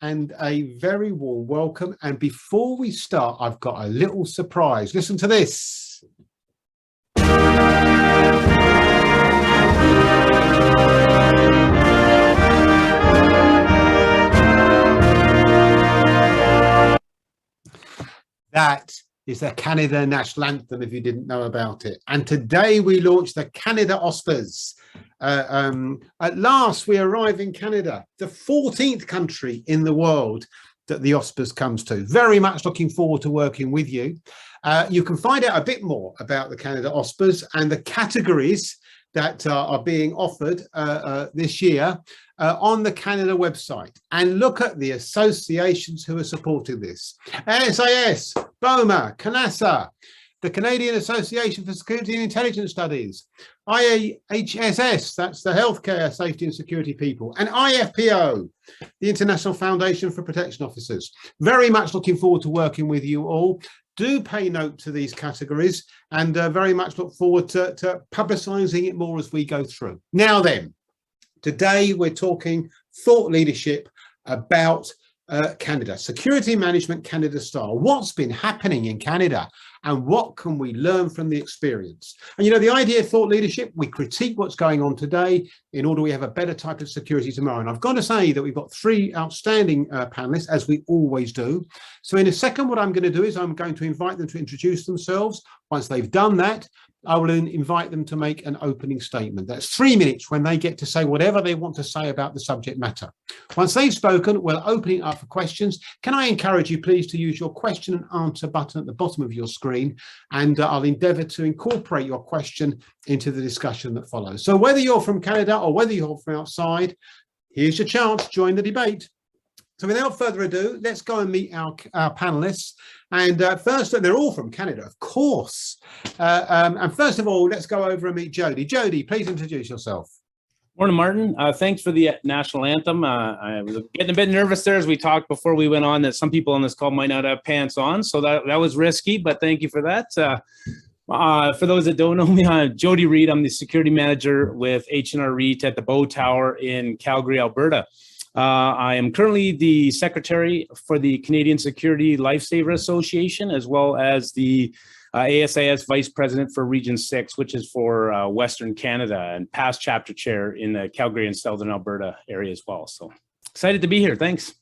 and a very warm welcome. And before we start, I've got a little surprise. Listen to this. That is the Canada national anthem, if you didn't know about it. And today we launched the Canada OSPAs. At last we arrive in Canada, the 14th country in the world that the OSPAs comes to. Very much looking forward to working with you. You can find out a bit more about the Canada OSPAs and the categories that are being offered this year on the Canada website, and look at the associations who are supporting this. SAS, BOMA, CANASA, the Canadian Association for Security and Intelligence Studies, IAHSS, that's the Healthcare Safety and Security people, and IFPO, the International Foundation for Protection Officers. Very much looking forward to working with you all. Do pay note to these categories, and very much look forward to publicising it more as we go through. Now then, today we're talking thought leadership about Canada, security management Canada style. What's been happening in Canada and what can we learn from the experience? And you know, the idea of thought leadership, we critique what's going on today in order we have a better type of security tomorrow. And I've got to say that we've got three outstanding panelists, as we always do. So in a second, what I'm going to do is I'm going to invite them to introduce themselves. Once they've done that, I will invite them to make an opening statement. That's 3 minutes when they get to say whatever they want to say about the subject matter. Once they've spoken, we'll open it up for questions. Can I encourage you, please, to use your question and answer button at the bottom of your screen, and I'll endeavour to incorporate your question into the discussion that follows. So whether you're from Canada or whether you're from outside, here's your chance to join the debate. So without further ado, let's go and meet our panellists. And first, they're all from Canada, of course. And first of all, let's go over and meet Jody. Jody, please introduce yourself. Morning, Martin. Thanks for the national anthem. I was getting a bit nervous there as we talked before we went on that some people on this call might not have pants on. So that was risky, but thank you for that. For those that don't know me, I'm Jody Reid. I'm the security manager with H&R REIT at the Bow Tower in Calgary, Alberta. I am currently the secretary for the Canadian Security Lifesaver Association, as well as the ASIS vice president for Region 6, which is for Western Canada, and past chapter chair in the Calgary and Southern Alberta area as well. So excited to be here. Thanks.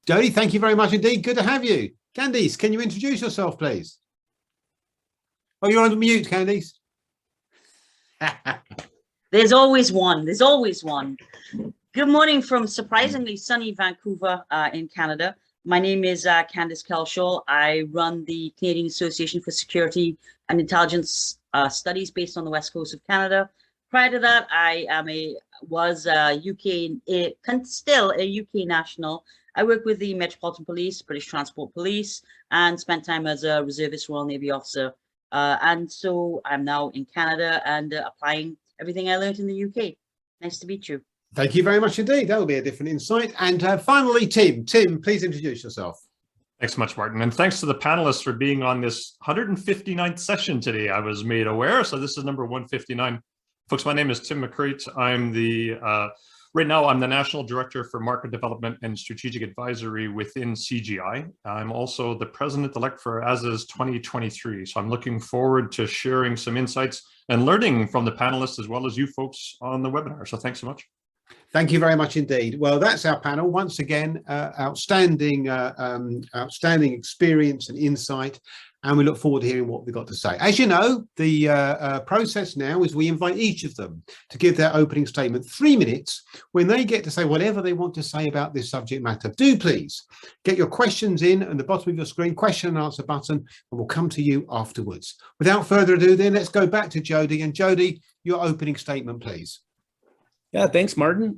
Jody, thank you very much indeed. Good to have you. Candyce, can you introduce yourself, please? Oh, you're on mute, Candyce. There's always one. There's always one. Good morning from surprisingly sunny Vancouver in Canada. My name is Candyce Kelshall. I run the Canadian Association for Security and Intelligence Studies based on the west coast of Canada. Prior to that, I was still a UK national. I work with the Metropolitan Police, British Transport Police, and spent time as a reservist Royal Navy officer. And so I'm now in Canada and applying everything I learned in the UK. Nice to meet you. Thank you very much indeed. That'll be a different insight. And finally, Tim. Tim, please introduce yourself. Thanks so much, Martin. And thanks to the panelists for being on this 159th session today. I was made aware. So this is number 159. Folks, my name is Tim McCreight. I'm right now, I'm the National Director for Market Development and Strategic Advisory within CGI. I'm also the President-elect for ASAS 2023. So I'm looking forward to sharing some insights and learning from the panelists as well as you folks on the webinar. So thanks so much. Thank you very much indeed. Well, that's our panel. Once again, outstanding experience and insight, and we look forward to hearing what they've got to say. As you know, the process now is we invite each of them to give their opening statement, 3 minutes, when they get to say whatever they want to say about this subject matter. Do please get your questions in at the bottom of your screen, question and answer button, and we'll come to you afterwards. Without further ado, then let's go back to Jody. And Jody, your opening statement, please. Yeah, thanks, Martin.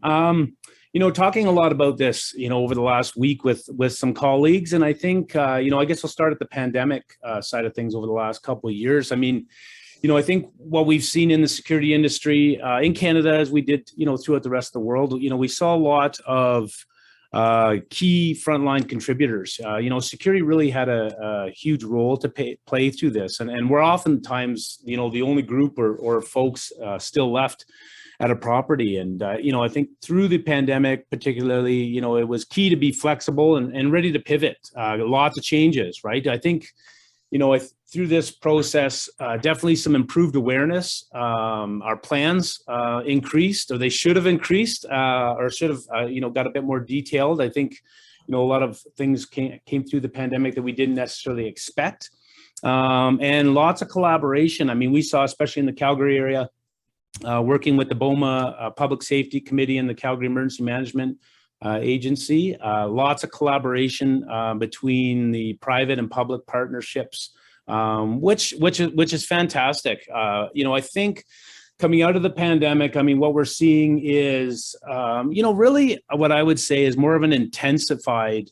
You know, talking a lot about this, you know, over the last week with some colleagues, and I think, you know, I guess I'll start at the pandemic side of things over the last couple of years. I mean, you know, I think what we've seen in the security industry in Canada, as we did, you know, throughout the rest of the world, you know, we saw a lot of key frontline contributors. You know, security really had a huge role to play through this, and we're oftentimes, you know, the only group or folks still left at a property. And, I think through the pandemic, particularly, it was key to be flexible and ready to pivot. Lots of changes, right? I think, through this process, definitely some improved awareness. Our plans increased, or they should have increased, or should have, got a bit more detailed. I think, a lot of things came through the pandemic that we didn't necessarily expect. And lots of collaboration. I mean, we saw, especially in the Calgary area, working with the BOMA Public Safety Committee and the Calgary Emergency Management Agency, lots of collaboration between the private and public partnerships, which is fantastic. I think coming out of the pandemic, I mean, what we're seeing is, really what I would say is more of an intensified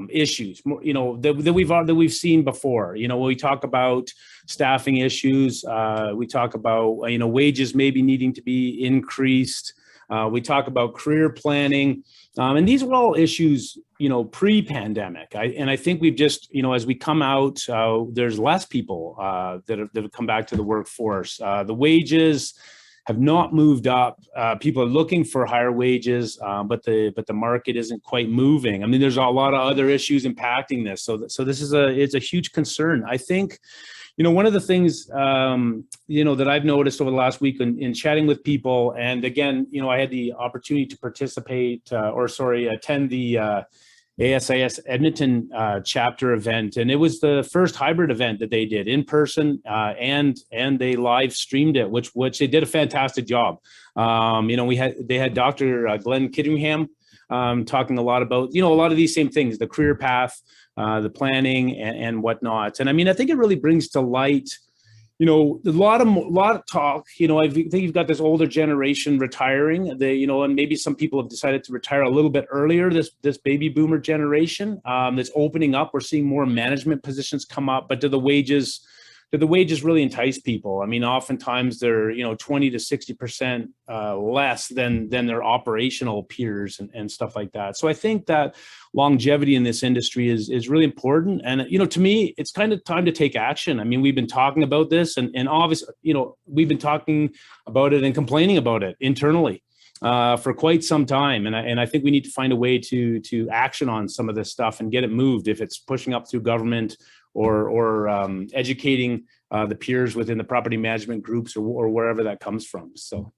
issues, that we've seen before. When we talk about staffing issues, we talk about wages maybe needing to be increased. We talk about career planning, and these were all issues, pre-pandemic. I think we've just, as we come out, there's less people that have come back to the workforce. The wages have not moved up. People are looking for higher wages, but the market isn't quite moving. I mean, there's a lot of other issues impacting this. So this is it's a huge concern. I think, one of the things, that I've noticed over the last week in chatting with people, and again, I had the opportunity to attend the ASIS Edmonton chapter event, and it was the first hybrid event that they did in person, and they live streamed it, which they did a fantastic job. They had Dr. Glenn Kiddingham talking a lot about a lot of these same things, the career path, the planning and whatnot. And I mean, I think it really brings to light, a lot of talk. I think you've got this older generation retiring. And maybe some people have decided to retire a little bit earlier. This baby boomer generation that's opening up. We're seeing more management positions come up, but do the wages really entice people? I mean, oftentimes they're 20 to 60% less than their operational peers and stuff like that. So I think that longevity in this industry is really important. And to me, it's kind of time to take action. I mean, we've been talking about this, and obviously, we've been talking about it and complaining about it internally for quite some time. And I think we need to find a way to action on some of this stuff and get it moved, if it's pushing up through government or educating the peers within the property management groups or wherever that comes from. So,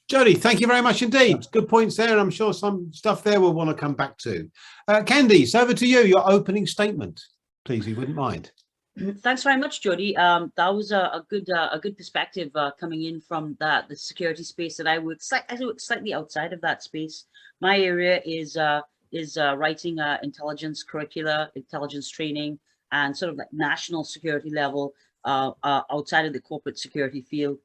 Jody, thank you very much indeed. Good points there. I'm sure some stuff there we'll want to come back to. Candyce, over to you. Your opening statement, please, if you wouldn't mind. Thanks very much, Jody. That was a good perspective coming in from the security space that I work slightly outside of that space. My area is writing intelligence curricula, intelligence training, and sort of like national security level outside of the corporate security field,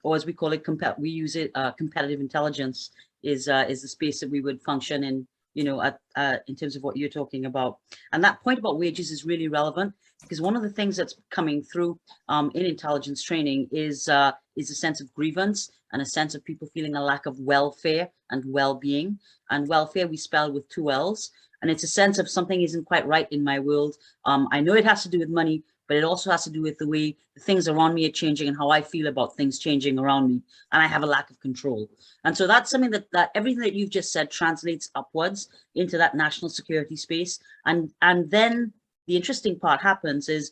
or as we call it, we use it. Competitive intelligence is the space that we would function in. In terms of what you're talking about, and that point about wages is really relevant, because one of the things that's coming through in intelligence training is a sense of grievance and a sense of people feeling a lack of welfare and well-being. And welfare we spell with 2 L's, and it's a sense of something isn't quite right in my world. I know it has to do with money, but it also has to do with the way the things around me are changing and how I feel about things changing around me. And I have a lack of control. And so that's something that everything that you've just said translates upwards into that national security space. And then the interesting part happens is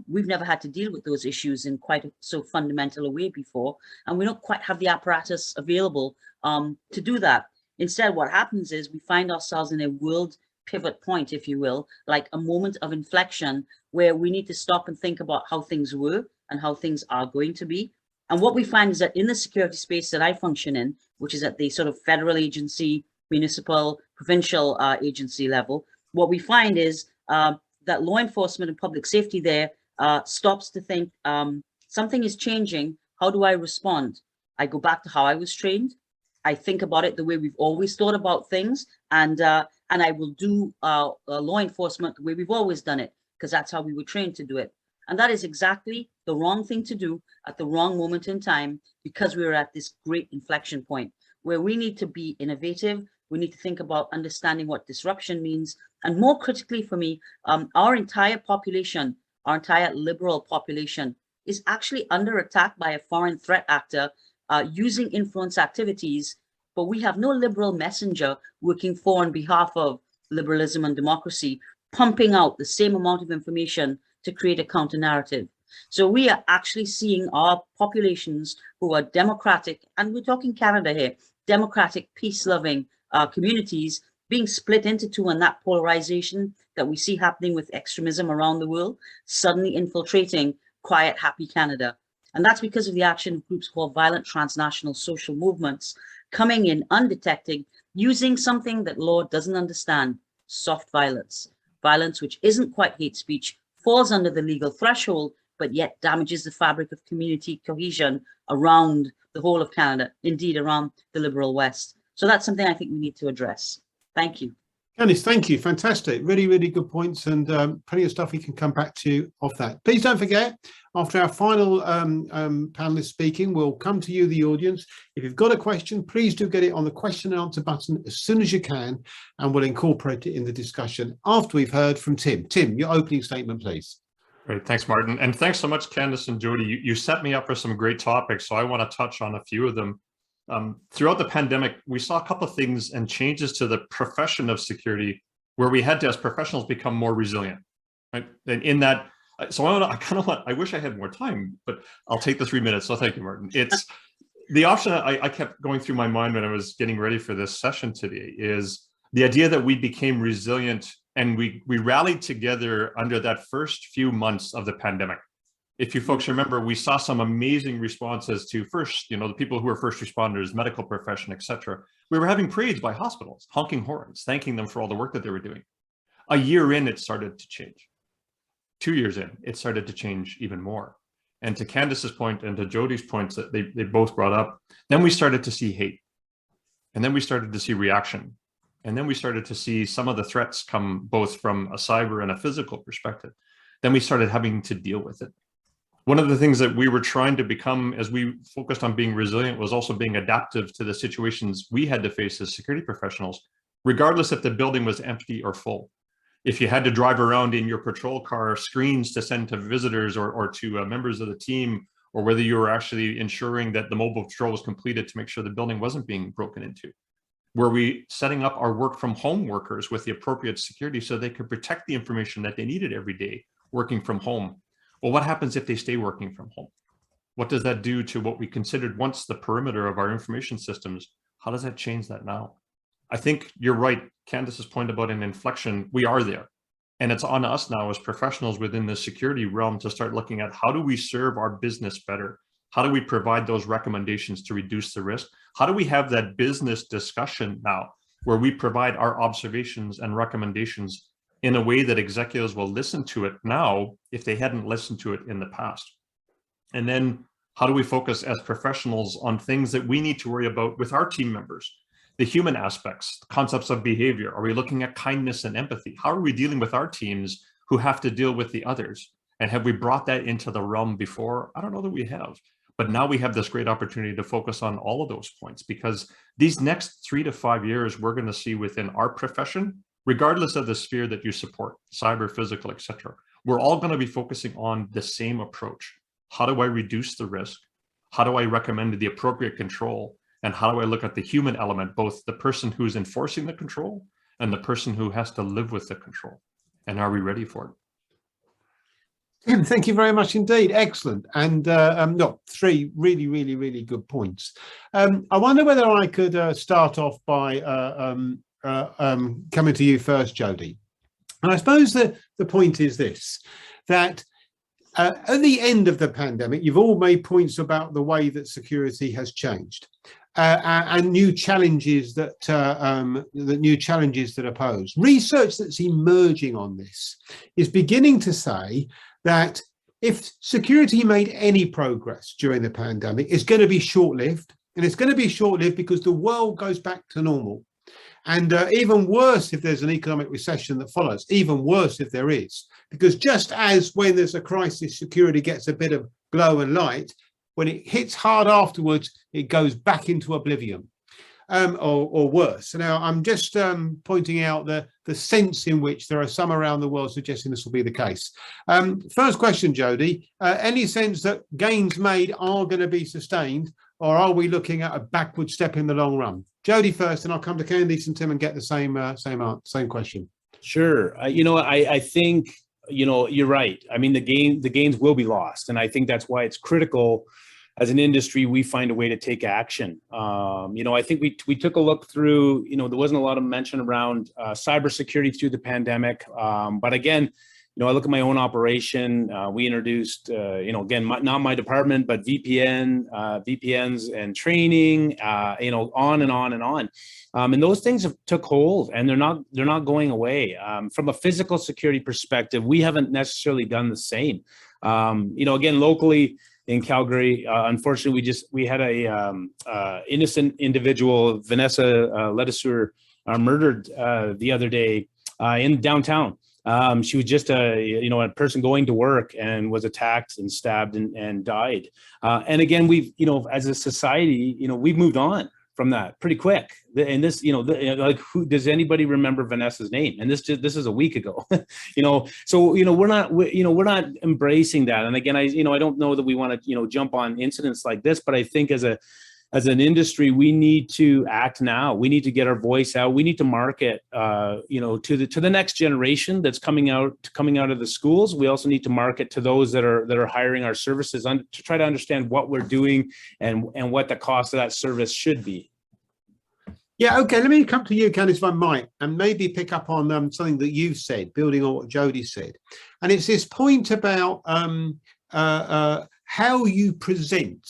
we've never had to deal with those issues in quite so fundamental a way before. And we don't quite have the apparatus available to do that. Instead, what happens is we find ourselves in a world pivot point, if you will, like a moment of inflection where we need to stop and think about how things were and how things are going to be. And what we find is that in the security space that I function in, which is at the sort of federal agency, municipal, provincial agency level, what we find is that law enforcement and public safety there stops to think something is changing. How do I respond? I go back to how I was trained. I think about it the way we've always thought about things, and I will do law enforcement the way we've always done it, because that's how we were trained to do it. And that is exactly the wrong thing to do at the wrong moment in time, because we're at this great inflection point where we need to be innovative. We need to think about understanding what disruption means. And more critically for me, our entire population, our entire liberal population is actually under attack by a foreign threat actor using influence activities, but we have no liberal messenger working for and behalf of liberalism and democracy, pumping out the same amount of information to create a counter narrative. So we are actually seeing our populations who are democratic, and we're talking Canada here, democratic, peace-loving communities being split into two, and that polarization that we see happening with extremism around the world, suddenly infiltrating quiet, happy Canada. And that's because of the action of groups called violent transnational social movements coming in undetected, using something that law doesn't understand, soft violence. Violence which isn't quite hate speech, falls under the legal threshold, but yet damages the fabric of community cohesion around the whole of Canada, indeed around the liberal West. So that's something I think we need to address. Thank you. Candice, thank you. Fantastic. Really, really good points, and plenty of stuff we can come back to off that. Please don't forget, after our final panelist speaking, we'll come to you, the audience. If you've got a question, please do get it on the question and answer button as soon as you can, and we'll incorporate it in the discussion after we've heard from Tim. Tim, your opening statement, please. Great. Thanks, Martin. And thanks so much, Candice and Jody. You set me up for some great topics, so I want to touch on a few of them. Throughout the pandemic, we saw a couple of things and changes to the profession of security where we had to, as professionals, become more resilient. Right? And in that, so I wish I had more time, but I'll take the 3 minutes. So thank you, Martin. It's the option I kept going through my mind when I was getting ready for this session today is the idea that we became resilient and we rallied together under that first few months of the pandemic. If you folks remember, we saw some amazing responses to first, the people who were first responders, medical profession, etc. We were having parades by hospitals, honking horns, thanking them for all the work that they were doing. A year in, it started to change. 2 years in, it started to change even more. And to Candice's point and to Jody's points that they both brought up, then we started to see hate. And then we started to see reaction. And then we started to see some of the threats come both from a cyber and a physical perspective. Then we started having to deal with it. One of the things that we were trying to become as we focused on being resilient was also being adaptive to the situations we had to face as security professionals, regardless if the building was empty or full. If you had to drive around in your patrol car screens to send to visitors or to members of the team, or whether you were actually ensuring that the mobile patrol was completed to make sure the building wasn't being broken into. Were we setting up our work from home workers with the appropriate security so they could protect the information that they needed every day working from home? Well, what happens if they stay working from home? What does that do to what we considered once the perimeter of our information systems? How does that change that now? I think you're right, Candice's point about an inflection, we are there. And it's on us now as professionals within the security realm to start looking at how do we serve our business better? How do we provide those recommendations to reduce the risk? How do we have that business discussion now where we provide our observations and recommendations in a way that executives will listen to it now if they hadn't listened to it in the past? And then how do we focus as professionals on things that we need to worry about with our team members? The human aspects, the concepts of behavior. Are we looking at kindness and empathy? How are we dealing with our teams who have to deal with the others? And have we brought that into the realm before? I don't know that we have. But now we have this great opportunity to focus on all of those points, because these next 3 to 5 years, we're going to see within our profession, regardless of the sphere that you support, cyber, physical, etc., we're all going to be focusing on the same approach. How do I reduce the risk? How do I recommend the appropriate control? And how do I look at the human element, both the person who's enforcing the control and the person who has to live with the control? And are we ready for it? Tim, thank you very much indeed. Excellent. And no, 3 really, really, really good points. I wonder whether I could start off by coming to you first, Jody. And I suppose the point is this, that at the end of the pandemic, you've all made points about the way that security has changed and new challenges that are posed. Research that's emerging on this is beginning to say that if security made any progress during the pandemic, it's going to be short-lived, and it's going to be short-lived because the world goes back to normal. And even worse if there's an economic recession that follows, even worse if there is, because just as when there's a crisis, security gets a bit of glow and light, when it hits hard afterwards, it goes back into oblivion. or worse. So now I'm just pointing out the sense in which there are some around the world suggesting this will be the case. First question, Jody, any sense that gains made are going to be sustained, or are we looking at a backward step in the long run? Jody first, and I'll come to Candyce and Tim and get the same question. Sure. I think, you're right. I mean, the gains will be lost. And I think that's why it's critical as an industry, we find a way to take action. I think we took a look through, there wasn't a lot of mention around cybersecurity through the pandemic. But again, I look at my own operation. We introduced, again, not my department, but VPNs and training, on and on and on. And those things have took hold, and they're not going away. From a physical security perspective, we haven't necessarily done the same. Again, locally in Calgary, unfortunately, we had a innocent individual, Vanessa Ledesur, murdered the other day in downtown. She was just a person going to work and was attacked and stabbed and died. And again, we've, as a society, we've moved on from that pretty quick. And this, who does anybody remember Vanessa's name? And this is a week ago, so, we're not embracing that. And again, I don't know that we want to, jump on incidents like this, but I think as an industry, we need to act now. We need to get our voice out. We need to market, to the next generation that's coming out of the schools. We also need to market to those that are hiring our services to try to understand what we're doing and what the cost of that service should be. Yeah, okay. Let me come to you, Candice, if I might, and maybe pick up on something that you've said, building on what Jody said. And it's this point about how you present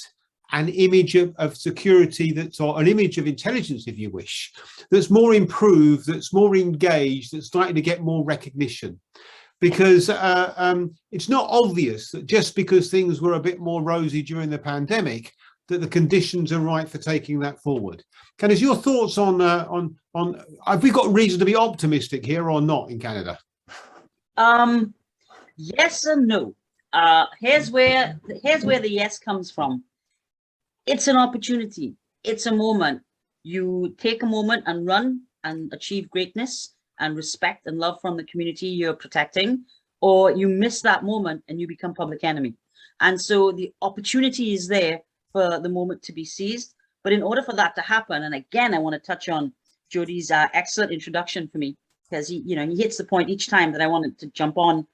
an image of security or an image of intelligence, if you wish, that's more improved, that's more engaged, that's likely to get more recognition. Because it's not obvious that just because things were a bit more rosy during the pandemic, that the conditions are right for taking that forward. Candice, your thoughts on have we got reason to be optimistic here or not in Canada? Yes and no. Here's where the yes comes from. It's an opportunity. It's a moment. You take a moment and run and achieve greatness and respect and love from the community you're protecting, or you miss that moment and you become public enemy. And so the opportunity is there for the moment to be seized. But in order for that to happen, and again, I want to touch on Jody's excellent introduction for me, because he hits the point each time that I wanted to jump on.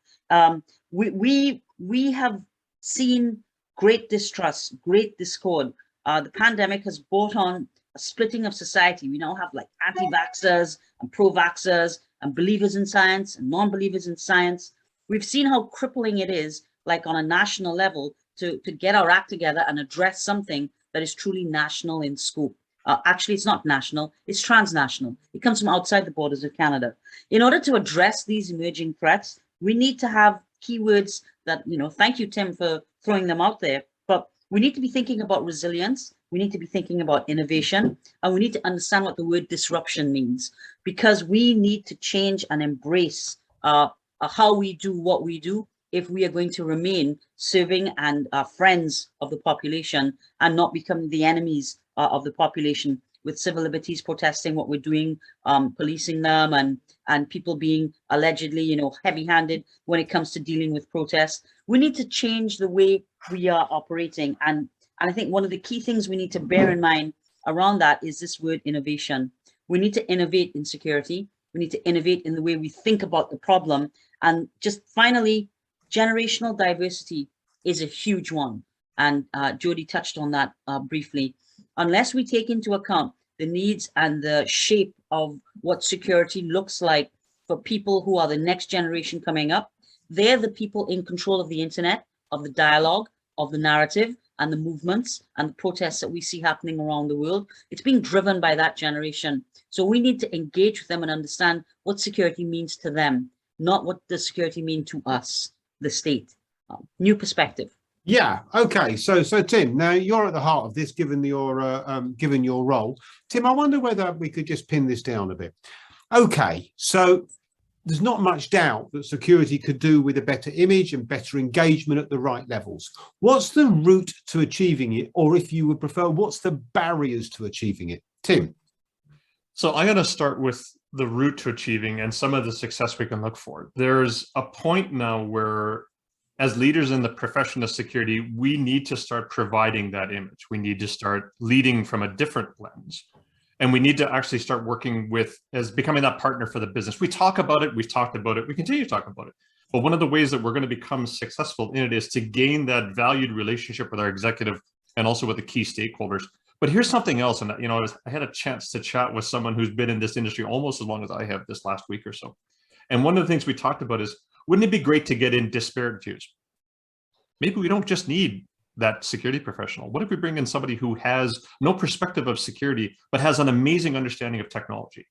We have seen great distrust, great discord. The pandemic has brought on a splitting of society. We now have like anti-vaxxers and pro-vaxxers and believers in science and non-believers in science. We've seen how crippling it is, like on a national level, to get our act together and address something that is truly national in scope. Actually, it's not national, it's transnational. It comes from outside the borders of Canada. In order to address these emerging threats, we need to have keywords that, thank you, Tim, for throwing them out there, but we need to be thinking about resilience. We need to be thinking about innovation, and we need to understand what the word disruption means, because we need to change and embrace how we do what we do if we are going to remain serving and friends of the population and not become the enemies of the population, with civil liberties protesting what we're doing, policing them, and people being allegedly, heavy-handed when it comes to dealing with protests. We need to change the way we are operating. And I think one of the key things we need to bear in mind around that is this word innovation. We need to innovate in security. We need to innovate in the way we think about the problem. And just finally, generational diversity is a huge one. And Jody touched on that briefly. Unless we take into account the needs and the shape of what security looks like for people who are the next generation coming up, they're the people in control of the internet, of the dialogue, of the narrative, and the movements and the protests that we see happening around the world. It's being driven by that generation. So we need to engage with them and understand what security means to them, not what does security mean to us, the state. New perspective. Yeah. Okay. So Tim, now you're at the heart of this, given your role. Tim, I wonder whether we could just pin this down a bit. Okay. So there's not much doubt that security could do with a better image and better engagement at the right levels. What's the route to achieving it? Or if you would prefer, what's the barriers to achieving it? Tim? So I'm going to start with the route to achieving and some of the success we can look for. There's a point now where, as leaders in the profession of security, we need to start providing that image. We need to start leading from a different lens. And we need to actually start working with, as becoming that partner for the business. We talk about it, we've talked about it, we continue to talk about it. But one of the ways that we're going to become successful in it is to gain that valued relationship with our executive and also with the key stakeholders. But here's something else. And, I had a chance to chat with someone who's been in this industry almost as long as I have this last week or so. And one of the things we talked about is, wouldn't it be great to get in disparate views? Maybe we don't just need that security professional. What if we bring in somebody who has no perspective of security, but has an amazing understanding of technology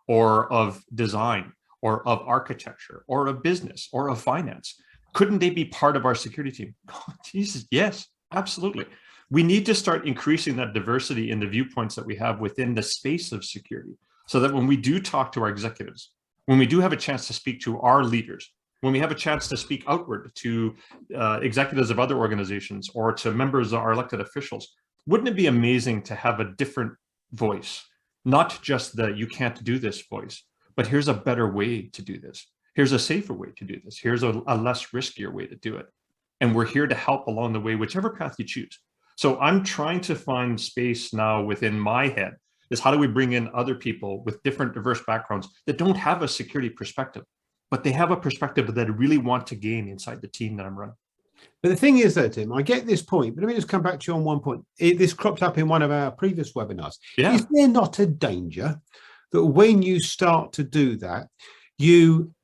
or of design or of architecture or of business or of finance? Couldn't they be part of our security team? Oh, Jesus, yes, absolutely. We need to start increasing that diversity in the viewpoints that we have within the space of security, so that when we do talk to our executives, when we do have a chance to speak to our leaders, when we have a chance to speak outward to executives of other organizations or to members of our elected officials, wouldn't it be amazing to have a different voice? Not just the "you can't do this" voice, but here's a better way to do this. Here's a safer way to do this. Here's a less riskier way to do it. And we're here to help along the way, whichever path you choose. So I'm trying to find space now within my head, is how do we bring in other people with different diverse backgrounds that don't have a security perspective, but they have a perspective that I really want to gain inside the team that I'm running. But the thing is, though, Tim, I get this point, but let me just come back to you on one point. This cropped up in one of our previous webinars. Yeah. Is there not a danger that when you start to do that, you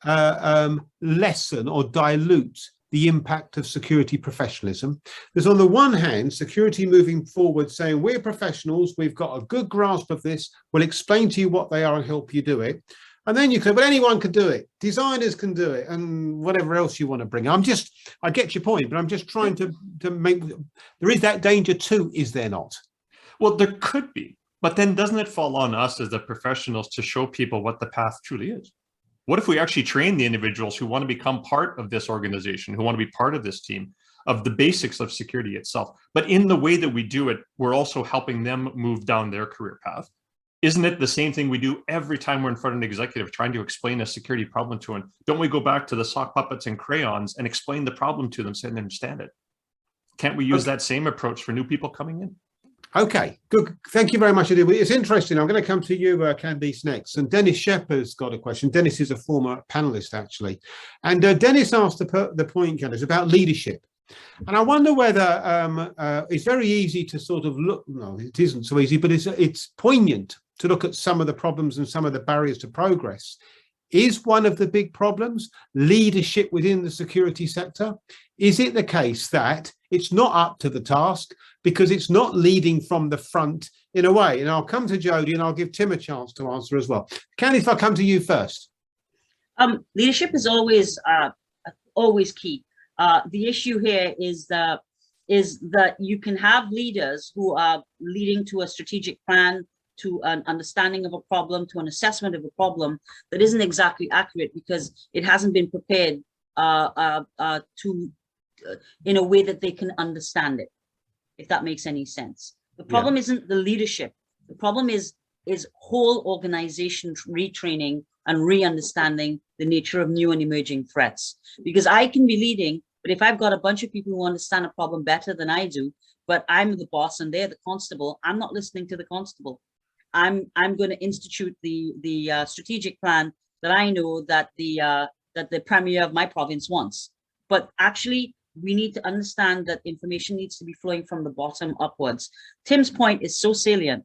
lessen or dilute the impact of security professionalism? Because on the one hand, security moving forward saying, we're professionals, we've got a good grasp of this, we'll explain to you what they are and help you do it. And then you could, but anyone can do it. Designers can do it, and whatever else you want to bring. I get your point, but I'm just trying to make, there is that danger too, is there not? Well, there could be, but then doesn't it fall on us as the professionals to show people what the path truly is? What if we actually train the individuals who want to become part of this organization, who want to be part of this team, of the basics of security itself? But in the way that we do it, we're also helping them move down their career path. Isn't it the same thing we do every time we're in front of an executive trying to explain a security problem to them? Don't we go back to the sock puppets and crayons and explain the problem to them so they understand it? Can't we use that same approach for new people coming in? Okay, good. Thank you very much. It's interesting. I'm going to come to you, Candyce, next. And Dennis Shepherd's got a question. Dennis is a former panelist, actually. And Dennis asked the point, Candyce, about leadership. And I wonder whether it's very easy to sort of look, no, it isn't so easy, but it's poignant to look at some of the problems and some of the barriers to progress. Is one of the big problems leadership within the security sector? Is it the case that it's not up to the task because it's not leading from the front in a way? And I'll come to Jody and I'll give Tim a chance to answer as well. Candice, I'll come to you first. Leadership is always key. The issue here is that you can have leaders who are leading to a strategic plan, to an understanding of a problem, to an assessment of a problem that isn't exactly accurate because it hasn't been prepared in a way that they can understand it, if that makes any sense. The problem isn't the leadership. The problem is whole organization retraining and re-understanding the nature of new and emerging threats. Because I can be leading, but if I've got a bunch of people who understand a problem better than I do, but I'm the boss and they're the constable, I'm not listening to the constable. I'm going to institute the strategic plan that I know that the premier of my province wants. But actually, we need to understand that information needs to be flowing from the bottom upwards. Tim's point is so salient.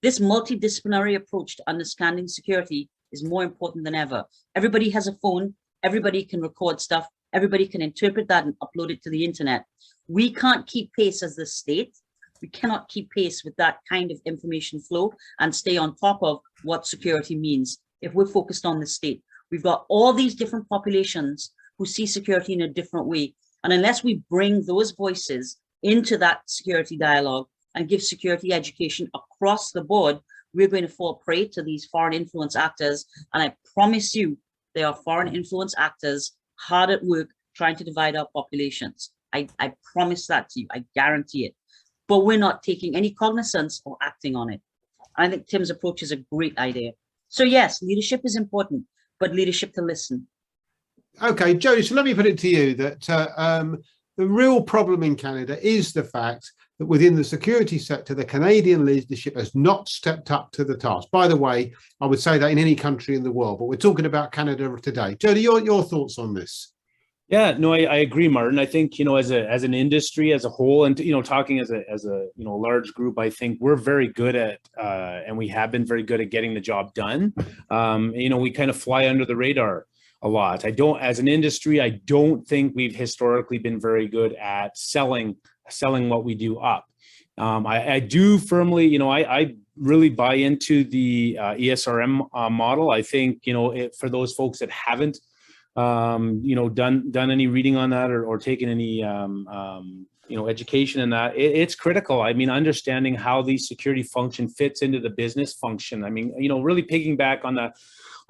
This multidisciplinary approach to understanding security is more important than ever. Everybody has a phone. Everybody can record stuff. Everybody can interpret that and upload it to the internet. We can't keep pace as the state. We cannot keep pace with that kind of information flow and stay on top of what security means if we're focused on the state. We've got all these different populations who see security in a different way. And unless we bring those voices into that security dialogue and give security education across the board, we're going to fall prey to these foreign influence actors. And I promise you, they are foreign influence actors hard at work trying to divide our populations. I promise that to you. I guarantee it. But we're not taking any cognizance or acting on it. I think Tim's approach is a great idea. So yes, leadership is important, but leadership to listen. Okay, Jody, so let me put it to you that the real problem in Canada is the fact that within the security sector, the Canadian leadership has not stepped up to the task. By the way, I would say that in any country in the world, but we're talking about Canada today. Jody, your thoughts on this? Yeah, no, I agree, Martin. I think, as an industry as a whole, and talking as a large group, I think we're very good at and we have been very good at getting the job done. We kind of fly under the radar a lot. As an industry, I don't think we've historically been very good at selling what we do up. I do firmly, I really buy into the ESRM model. I think, for those folks that haven't done any reading on that or taken any education in that, it's critical. I mean, understanding how the security function fits into the business function. I mean, really piggyback on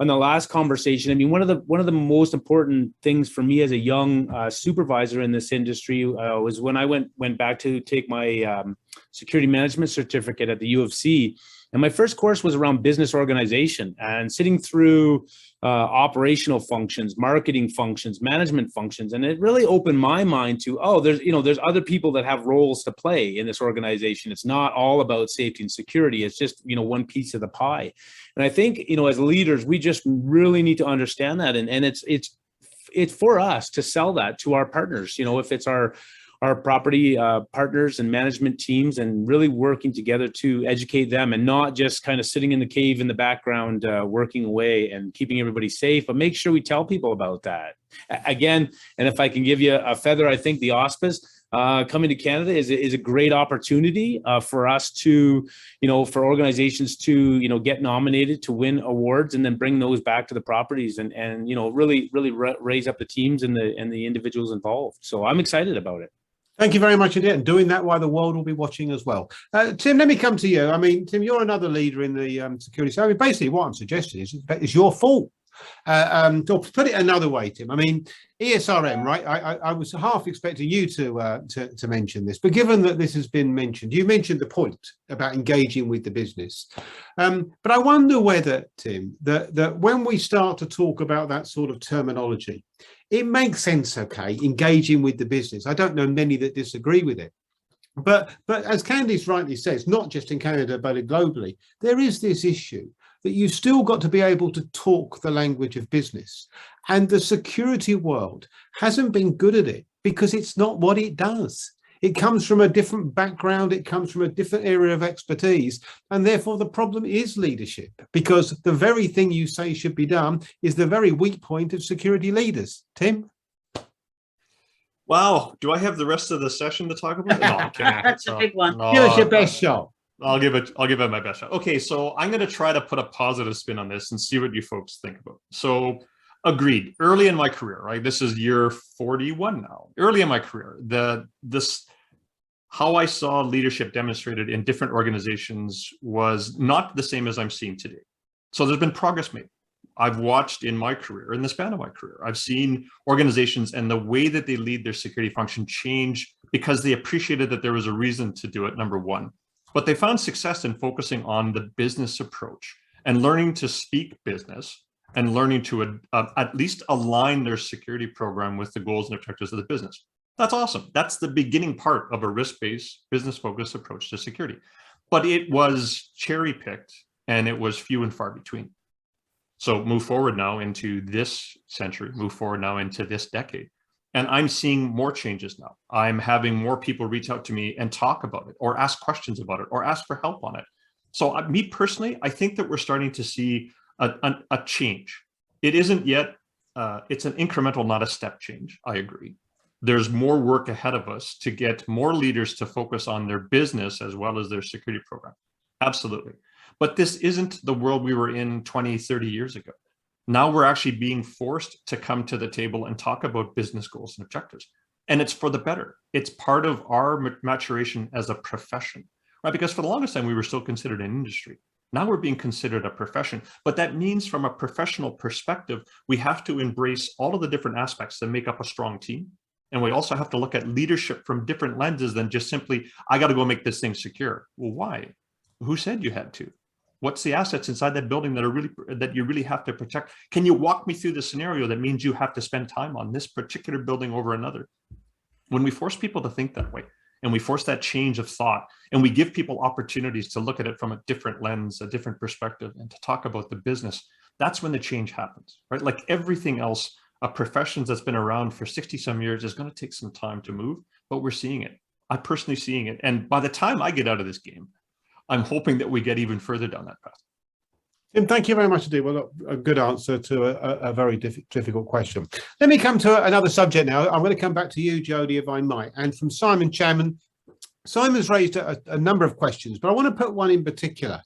the last conversation. I mean, one of the most important things for me as a young supervisor in this industry was when I went back to take my security management certificate at the U of C. And my first course was around business organization and sitting through operational functions, marketing functions, management functions. And it really opened my mind to, there's other people that have roles to play in this organization. It's not all about safety and security. It's just, one piece of the pie. And I think, as leaders, we just really need to understand that. And it's for us to sell that to our partners, if it's our property partners and management teams, and really working together to educate them and not just kind of sitting in the cave in the background, working away and keeping everybody safe, but make sure we tell people about that. Again, and if I can give you a feather, I think the OSPAs coming to Canada is a great opportunity for us to, for organizations to, get nominated to win awards and then bring those back to the properties and really raise up the teams and the individuals involved. So I'm excited about it. Thank you very much indeed. And doing that while the world will be watching as well. Tim, let me come to you. I mean, Tim, you're another leader in the security. So I mean, basically what I'm suggesting is it's your fault. To put it another way, Tim, I mean, ESRM, right? I was half expecting you to mention this, but given that this has been mentioned, you mentioned the point about engaging with the business. But I wonder whether, Tim, that when we start to talk about that sort of terminology, it makes sense, okay, engaging with the business. I don't know many that disagree with it. But as Candyce rightly says, not just in Canada, but globally, there is this issue that you've still got to be able to talk the language of business. And the security world hasn't been good at it because it's not what it does. It comes from a different background. It comes from a different area of expertise. And therefore, the problem is leadership, because the very thing you say should be done is the very weak point of security leaders. Tim? Wow. Do I have the rest of the session to talk about? No, I'm kidding. That's a big one. Give us your best shot. I'll give it my best shot. Okay, so I'm going to try to put a positive spin on this and see what you folks think about. So agreed. Early in my career, right? This is year 41 now. Early in my career, how I saw leadership demonstrated in different organizations was not the same as I'm seeing today. So there's been progress made. I've watched in my career, in the span of my career, I've seen organizations and the way that they lead their security function change because they appreciated that there was a reason to do it, number one. But they found success in focusing on the business approach and learning to speak business and learning to at least align their security program with the goals and objectives of the business. That's awesome. That's the beginning part of a risk-based, business-focused approach to security. But it was cherry-picked and it was few and far between. So move forward now into this century, move forward now into this decade. And I'm seeing more changes now. I'm having more people reach out to me and talk about it or ask questions about it or ask for help on it. So me personally, I think that we're starting to see a change. It isn't yet, it's an incremental, not a step change. I agree. There's more work ahead of us to get more leaders to focus on their business as well as their security program. Absolutely. But this isn't the world we were in 20, 30 years ago. Now we're actually being forced to come to the table and talk about business goals and objectives. And it's for the better. It's part of our maturation as a profession, right? Because for the longest time, we were still considered an industry. Now we're being considered a profession. But that means from a professional perspective, we have to embrace all of the different aspects that make up a strong team. And we also have to look at leadership from different lenses than just simply, I got to go make this thing secure. Well, why? Who said you had to? What's the assets inside that building that you really have to protect? Can you walk me through the scenario that means you have to spend time on this particular building over another? When we force people to think that way, and we force that change of thought, and we give people opportunities to look at it from a different lens, a different perspective, and to talk about the business, that's when the change happens, right? Like everything else, a profession that's been around for 60 some years is going to take some time to move, but we're seeing it. I'm personally seeing it. And by the time I get out of this game, I'm hoping that we get even further down that path. Tim, thank you very much indeed. Well, look, a good answer to a very difficult question. Let me come to another subject now. I'm going to come back to you, Jody, if I might. And from Simon Chairman, Simon's raised a number of questions, but I want to put one in particular,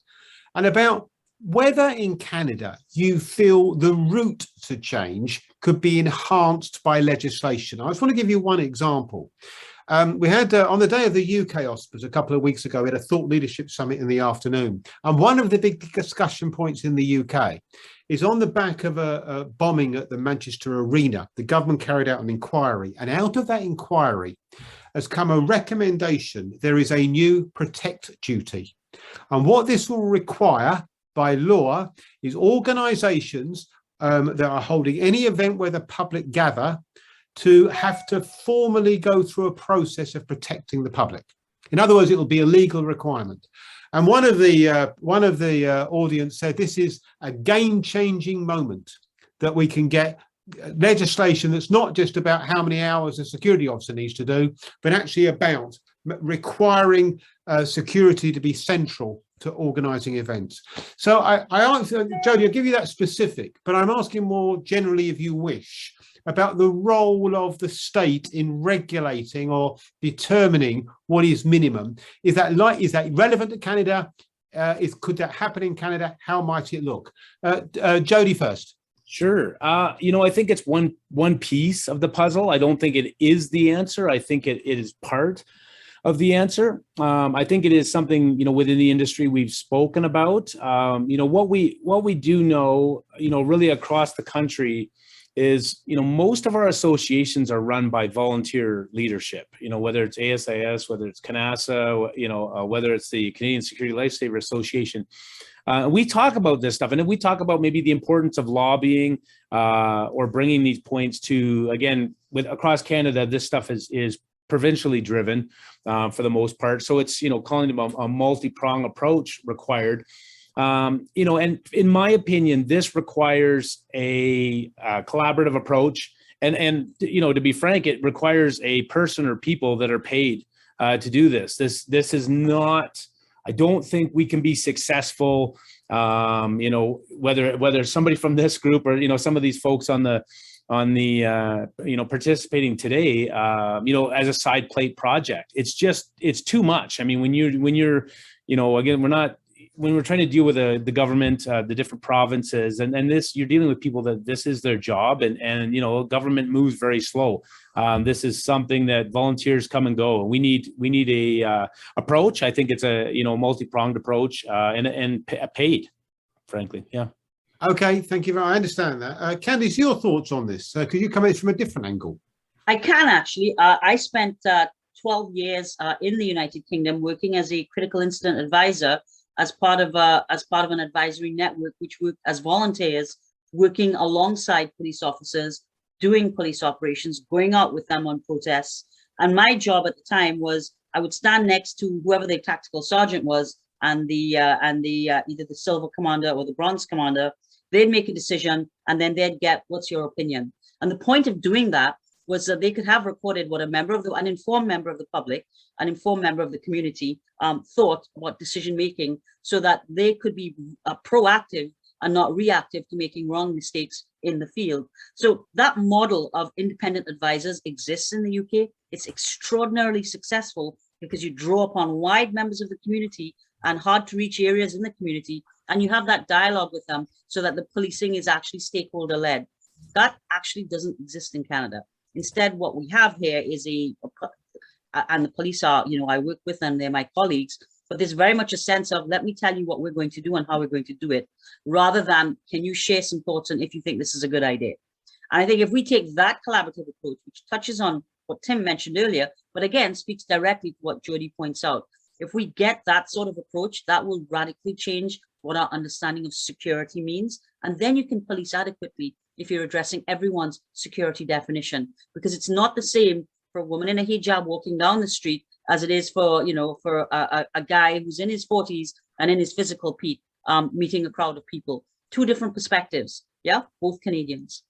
and about whether in Canada you feel the route to change could be enhanced by legislation. I just want to give you one example. We had on the day of the UK OSPAs a couple of weeks ago, we had a thought leadership summit in the afternoon. And one of the big discussion points in the UK is on the back of a bombing at the Manchester Arena. The government carried out an inquiry, and out of that inquiry has come a recommendation. There is a new protect duty. And what this will require by law is organisations that are holding any event where the public gather to have to formally go through a process of protecting the public. In other words, it will be a legal requirement. And one of the audience said this is a game-changing moment that we can get legislation that's not just about how many hours a security officer needs to do, but actually about requiring security to be central to organising events. So I answer, Jody, I'll give you that specific, but I'm asking more generally, if you wish, about the role of the state in regulating or determining what is minimum. Is that relevant to Canada? Could that happen in Canada? How might it look? Jody first. Sure. I think it's one piece of the puzzle. I don't think it is the answer. I think it is part of the answer. I think it is something, within the industry we've spoken about. What we do know, really across the country is, most of our associations are run by volunteer leadership, whether it's ASIS, whether it's CANASA, whether it's the Canadian Security Lifesaver Association. We talk about this stuff, and then we talk about maybe the importance of lobbying or bringing these points to, again, across Canada, this stuff is provincially driven for the most part. So it's, calling them a multi-prong approach required. And in my opinion, this requires a collaborative approach. And to be frank, it requires a person or people that are paid to do this. This is not, I don't think we can be successful, whether somebody from this group or, some of these folks on the participating today, as a side plate project. It's too much. I mean, when you're, again, when we're trying to deal with the government, the different provinces, and this, you're dealing with people that this is their job, and government moves very slow. This is something that volunteers come and go. We need a approach. I think it's a multi-pronged approach and paid, frankly. Yeah. Okay, thank you. I understand that. Candyce, your thoughts on this? Could you come at it from a different angle? I can actually. I spent 12 years in the United Kingdom working as a critical incident advisor as part of an advisory network, which worked as volunteers, working alongside police officers, doing police operations, going out with them on protests. And my job at the time was I would stand next to whoever the tactical sergeant was, and either the silver commander or the bronze commander. They'd make a decision, and then they'd get, what's your opinion? And the point of doing that was that they could have recorded what an informed member of the public, an informed member of the community thought about decision making, so that they could be proactive and not reactive to making wrong mistakes in the field. So that model of independent advisors exists in the UK. It's extraordinarily successful because you draw upon wide members of the community and hard to reach areas in the community, and you have that dialogue with them so that the policing is actually stakeholder led. That actually doesn't exist in Canada. Instead, what we have here is and the police are, I work with them, they're my colleagues, but there's very much a sense of, let me tell you what we're going to do and how we're going to do it, rather than, can you share some thoughts on if you think this is a good idea? And I think if we take that collaborative approach, which touches on what Tim mentioned earlier, but again, speaks directly to what Jody points out, if we get that sort of approach, that will radically change what our understanding of security means, and then you can police adequately if you're addressing everyone's security definition, because it's not the same for a woman in a hijab walking down the street as it is for, you know, for a guy who's in his 40s and in his physical peak, meeting a crowd of people. Two different perspectives. Yeah, both Canadians.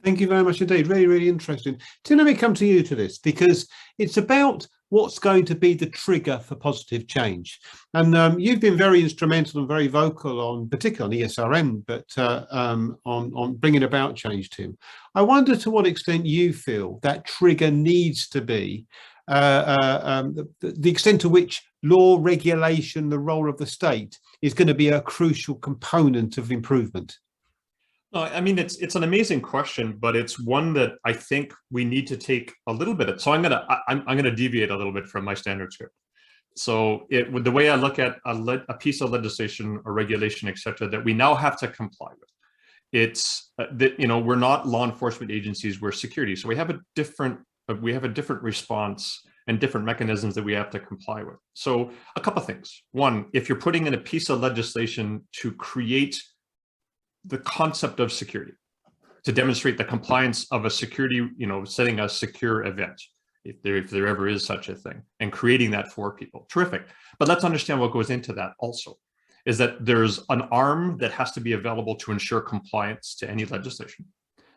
Thank you very much indeed. Really, really interesting. Tim, let me come to you to this, because it's about what's going to be the trigger for positive change. And you've been very instrumental and very vocal on, particularly on ESRN, but on bringing about change, Tim. I wonder to what extent you feel that trigger needs to be, the extent to which law, regulation, the role of the state is going to be a crucial component of improvement. No, I mean, it's an amazing question, but it's one that I think we need to take a little bit of. So I'm gonna deviate a little bit from my standard script. So with the way I look at a piece of legislation or regulation, et cetera, that we now have to comply with, it's that, you know, we're not law enforcement agencies, we're security. So we have a different response and different mechanisms that we have to comply with. So a couple of things. One, if you're putting in a piece of legislation to create the concept of security, to demonstrate the compliance of a security, you know, setting a secure event, if there ever is such a thing, and creating that for people, terrific. But let's understand what goes into that also, is that there's an arm that has to be available to ensure compliance to any legislation,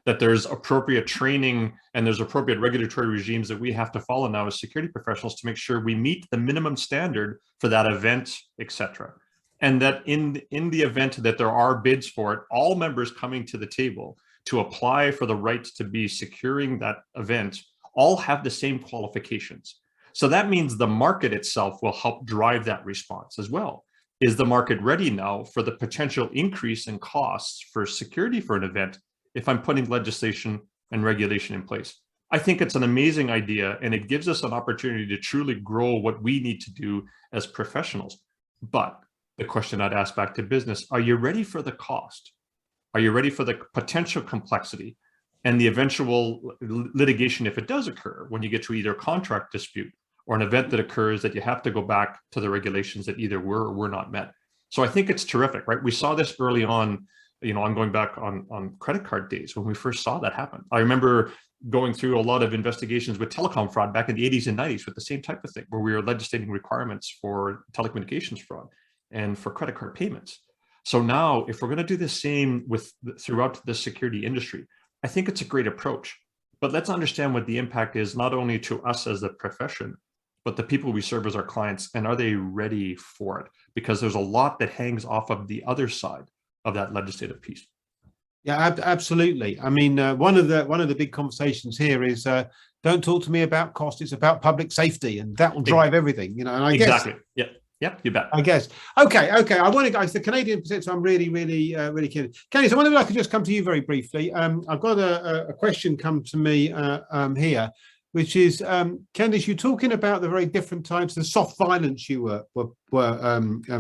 that there's appropriate training and there's appropriate regulatory regimes that we have to follow now as security professionals to make sure we meet the minimum standard for that event, et cetera. And that in the event that there are bids for it, all members coming to the table to apply for the right to be securing that event all have the same qualifications. So that means the market itself will help drive that response as well. Is the market ready now for the potential increase in costs for security for an event if I'm putting legislation and regulation in place? I think it's an amazing idea, and it gives us an opportunity to truly grow what we need to do as professionals. But the question I'd ask back to business, are you ready for the cost? Are you ready for the potential complexity and the eventual litigation if it does occur, when you get to either a contract dispute or an event that occurs that you have to go back to the regulations that either were or were not met? So I think it's terrific, right? We saw this early on, you know, I'm going back on credit card days when we first saw that happen. I remember going through a lot of investigations with telecom fraud back in the 80s and 90s with the same type of thing, where we were legislating requirements for telecommunications fraud and for credit card payments. So now, if we're going to do the same throughout the security industry, I think it's a great approach. But let's understand what the impact is, not only to us as a profession, but the people we serve as our clients, and are they ready for it? Because there's a lot that hangs off of the other side of that legislative piece. Yeah, absolutely. I mean, one of the big conversations here is don't talk to me about cost. It's about public safety, and that will drive everything. You know, and I exactly. guess. Yeah. Yep, you bet. I guess. Okay. I want to go. It's the Canadian percent, so I'm really keen. Candice, I wonder if I could just come to you very briefly. I've got a question come to me here, which is, Candice, you're talking about the very different types of soft violence you were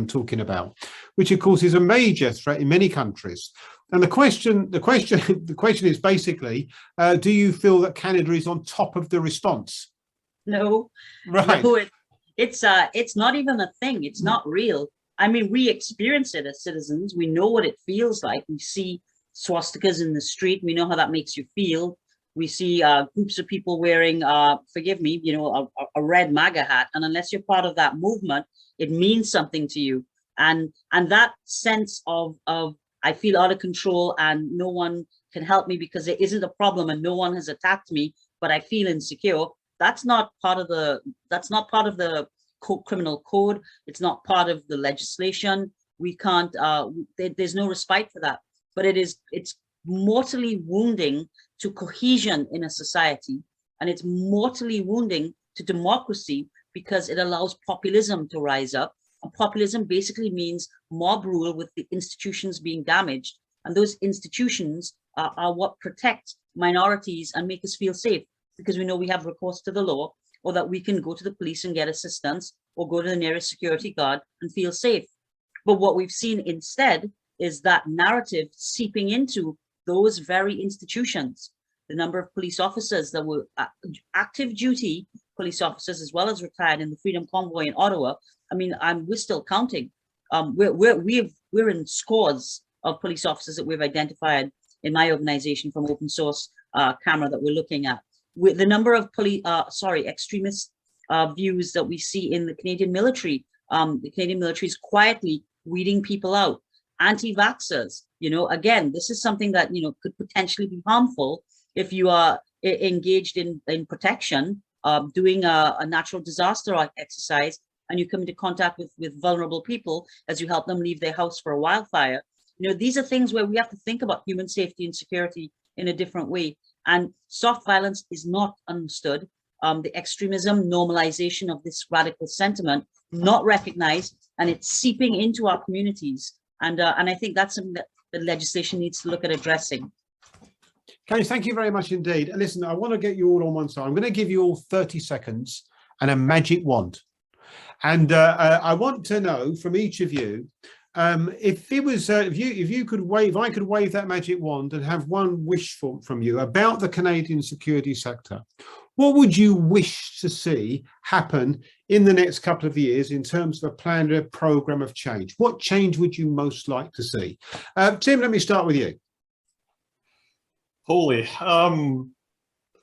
talking about, which of course is a major threat in many countries. And the question is basically, do you feel that Canada is on top of the response? No. Right. No, it's not even a thing. It's not real. I mean, we experience it as citizens. We know what it feels like. We see swastikas in the street. We know how that makes you feel. We see groups of people wearing, forgive me, you know, a red MAGA hat. And unless you're part of that movement, it means something to you. And that sense of I feel out of control and no one can help me because there isn't a problem and no one has attacked me, but I feel insecure. That's not part of the criminal code. It's not part of the legislation. We can't, there's no respite for that, but it's mortally wounding to cohesion in a society. And it's mortally wounding to democracy because it allows populism to rise up. And populism basically means mob rule with the institutions being damaged. And those institutions are what protect minorities and make us feel safe, because we know we have recourse to the law, or that we can go to the police and get assistance, or go to the nearest security guard and feel safe. But what we've seen instead is that narrative seeping into those very institutions. The number of police officers that were active duty police officers, as well as retired in the Freedom Convoy in Ottawa. I mean, we're still counting. We're in scores of police officers that we've identified in my organization from open source camera that we're looking at. With the number of extremist views that we see in the Canadian military is quietly weeding people out. Anti-vaxxers, again, this is something that, could potentially be harmful if you are engaged in protection, doing a natural disaster exercise, and you come into contact with vulnerable people as you help them leave their house for a wildfire. These are things where we have to think about human safety and security in a different way. And soft violence is not understood. The extremism, normalization of this radical sentiment, not recognized, and it's seeping into our communities. And I think that's something that the legislation needs to look at addressing. Candice, thank you very much indeed. And listen, I want to get you all on one side. I'm going to give you all 30 seconds and a magic wand. And I want to know from each of you, if I could wave that magic wand and have one wish from you about the Canadian security sector, what would you wish to see happen in the next couple of years in terms of a plan or a program of change? What change would you most like to see? Tim, let me start with you. Holy,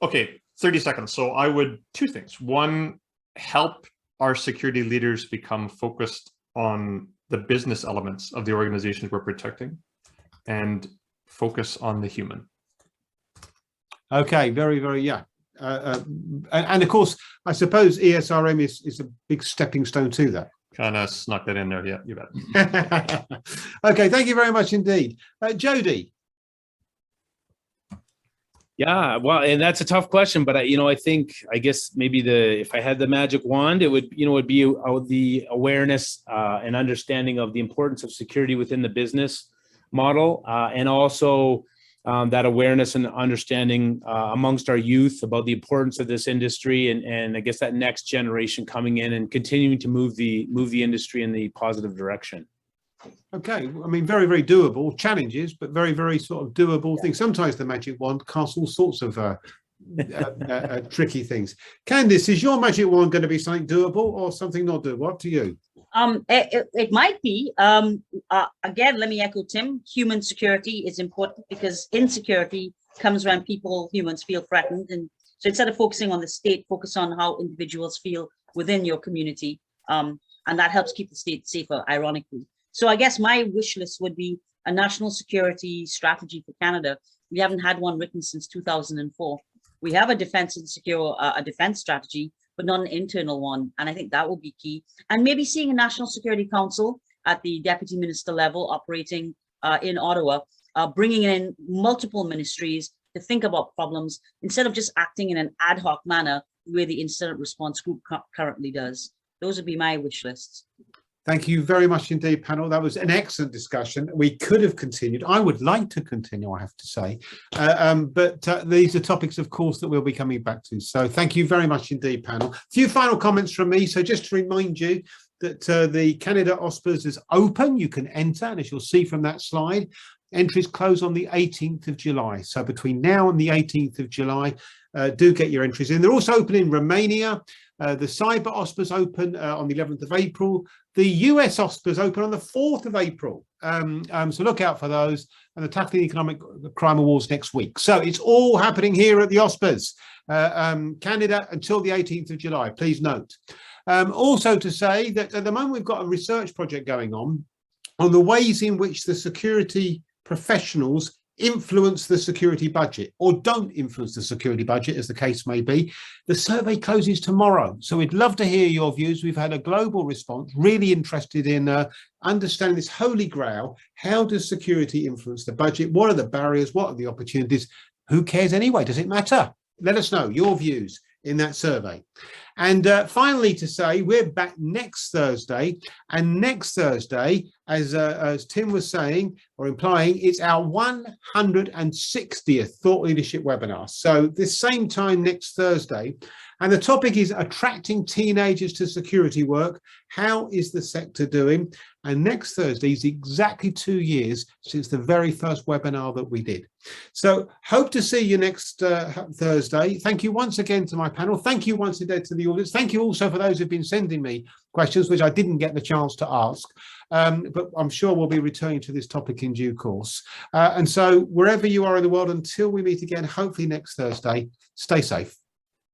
okay, 30 seconds. So I would, two things. One, help our security leaders become focused on the business elements of the organizations we're protecting and focus on the human. Okay, very, very, yeah. And of course, I suppose ESRM is a big stepping stone to that. Kind of snuck that in there. Yeah, you bet. Okay, thank you very much indeed. Jody. Yeah, well, and that's a tough question, but I guess maybe if I had the magic wand, it would be the awareness and understanding of the importance of security within the business model, and also that awareness and understanding amongst our youth about the importance of this industry, and I guess that next generation coming in and continuing to move the industry in the positive direction. Okay, I mean, very, very doable challenges, but very, very sort of doable things. Sometimes the magic wand casts all sorts of tricky things. Candice, is your magic wand going to be something doable or something not doable? Up to you. It might be. Again, let me echo Tim. Human security is important because insecurity comes when humans feel threatened. And so instead of focusing on the state, focus on how individuals feel within your community. And that helps keep the state safer, ironically. So I guess my wish list would be a national security strategy for Canada. We haven't had one written since 2004. We have a defense strategy, but not an internal one. And I think that will be key. And maybe seeing a National Security Council at the deputy minister level operating in Ottawa, bringing in multiple ministries to think about problems instead of just acting in an ad hoc manner where the incident response group currently does. Those would be my wish lists. Thank you very much indeed, panel. That was an excellent discussion. We could have continued. I would like to continue, I have to say. But these are topics, of course, that we'll be coming back to. So thank you very much indeed, panel. A few final comments from me. So just to remind you that the Canada OSPAs is open. You can enter, and as you'll see from that slide, entries close on the 18th of July. So between now and the 18th of July, do get your entries in. They're also open in Romania. The Cyber OSPAs open on the 11th of April. The US OSPAs open on the 4th of April. So look out for those. And the Tackling Economic Crime Awards next week. So it's all happening here at the OSPAs. Canada until the 18th of July, please note. Also to say that at the moment we've got a research project going on the ways in which the security professionals influence the security budget or don't influence the security budget, as the case may be. The survey closes tomorrow, so we'd love to hear your views. We've had a global response, really interested in understanding this holy grail. How does security influence the budget? What are the barriers? What are the opportunities? Who cares anyway? Does it matter? Let us know your views in that survey. And finally to say, we're back next Thursday, and next Thursday, as Tim was saying or implying, it's our 160th Thought Leadership webinar. So this same time next Thursday, and the topic is attracting teenagers to security work. How is the sector doing? And next Thursday is exactly 2 years since the very first webinar that we did. So hope to see you next Thursday. Thank you once again to my panel. Thank you once again to the the audience. Thank you also for those who've been sending me questions, which I didn't get the chance to ask. But I'm sure we'll be returning to this topic in due course. And so wherever you are in the world, until we meet again, hopefully next Thursday, stay safe.